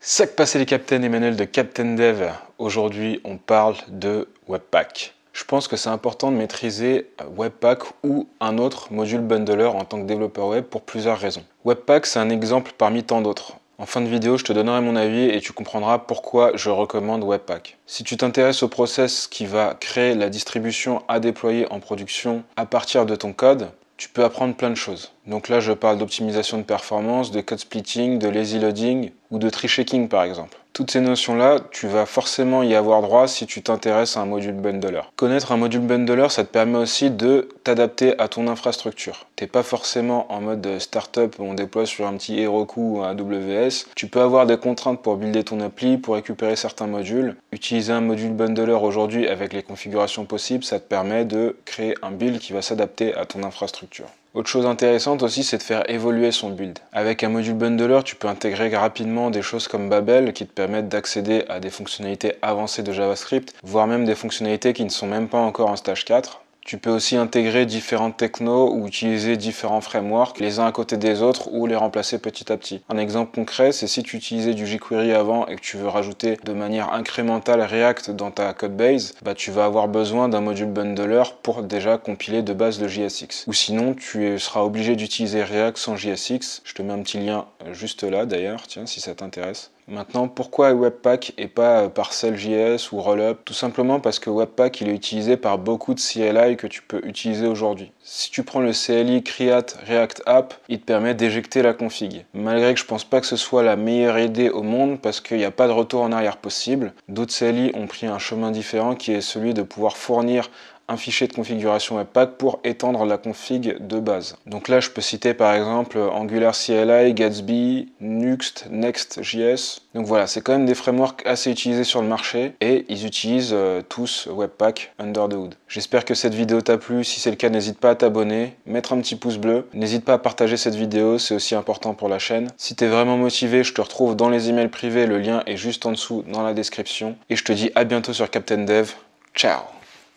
Sac passé les Captains, Emmanuel de Captain Dev. Aujourd'hui, on parle de Webpack. Je pense que c'est important de maîtriser Webpack ou un autre module bundler en tant que développeur web pour plusieurs raisons. Webpack, c'est un exemple parmi tant d'autres. En fin de vidéo, je te donnerai mon avis et tu comprendras pourquoi je recommande Webpack. Si tu t'intéresses au process qui va créer la distribution à déployer en production à partir de ton code, tu peux apprendre plein de choses. Donc là, je parle d'optimisation de performance, de code splitting, de lazy loading ou de tree checking par exemple. Toutes ces notions-là, tu vas forcément y avoir droit si tu t'intéresses à un module bundler. Connaître un module bundler, ça te permet aussi de t'adapter à ton infrastructure. T'es pas forcément en mode startup où on déploie sur un petit Heroku ou un AWS. Tu peux avoir des contraintes pour builder ton appli, pour récupérer certains modules. Utiliser un module bundler aujourd'hui avec les configurations possibles, ça te permet de créer un build qui va s'adapter à ton infrastructure. Autre chose intéressante aussi, c'est de faire évoluer son build. Avec un module bundler, tu peux intégrer rapidement des choses comme Babel qui te permettent d'accéder à des fonctionnalités avancées de JavaScript, voire même des fonctionnalités qui ne sont même pas encore en stage 4. Tu peux aussi intégrer différentes technos ou utiliser différents frameworks les uns à côté des autres ou les remplacer petit à petit. Un exemple concret, c'est si tu utilisais du jQuery avant et que tu veux rajouter de manière incrémentale React dans ta codebase, tu vas avoir besoin d'un module bundler pour déjà compiler de base le JSX. Ou sinon, tu seras obligé d'utiliser React sans JSX. Je te mets un petit lien juste là d'ailleurs, tiens, si ça t'intéresse. Maintenant, pourquoi Webpack et pas Parcel.js ou Rollup? Tout simplement parce que Webpack il est utilisé par beaucoup de CLI que tu peux utiliser aujourd'hui. Si tu prends le CLI Create React App, il te permet d'éjecter la config. Malgré que je pense pas que ce soit la meilleure idée au monde parce qu'il n'y a pas de retour en arrière possible, d'autres CLI ont pris un chemin différent qui est celui de pouvoir fournir un fichier de configuration Webpack pour étendre la config de base. Donc là, je peux citer par exemple Angular CLI, Gatsby, Nuxt, Next.js. Donc voilà, c'est quand même des frameworks assez utilisés sur le marché et ils utilisent tous Webpack under the hood. J'espère que cette vidéo t'a plu. Si c'est le cas, n'hésite pas à t'abonner, mettre un petit pouce bleu. N'hésite pas à partager cette vidéo, c'est aussi important pour la chaîne. Si t'es vraiment motivé, je te retrouve dans les emails privés. Le lien est juste en dessous dans la description. Et je te dis à bientôt sur Captain Dev. Ciao!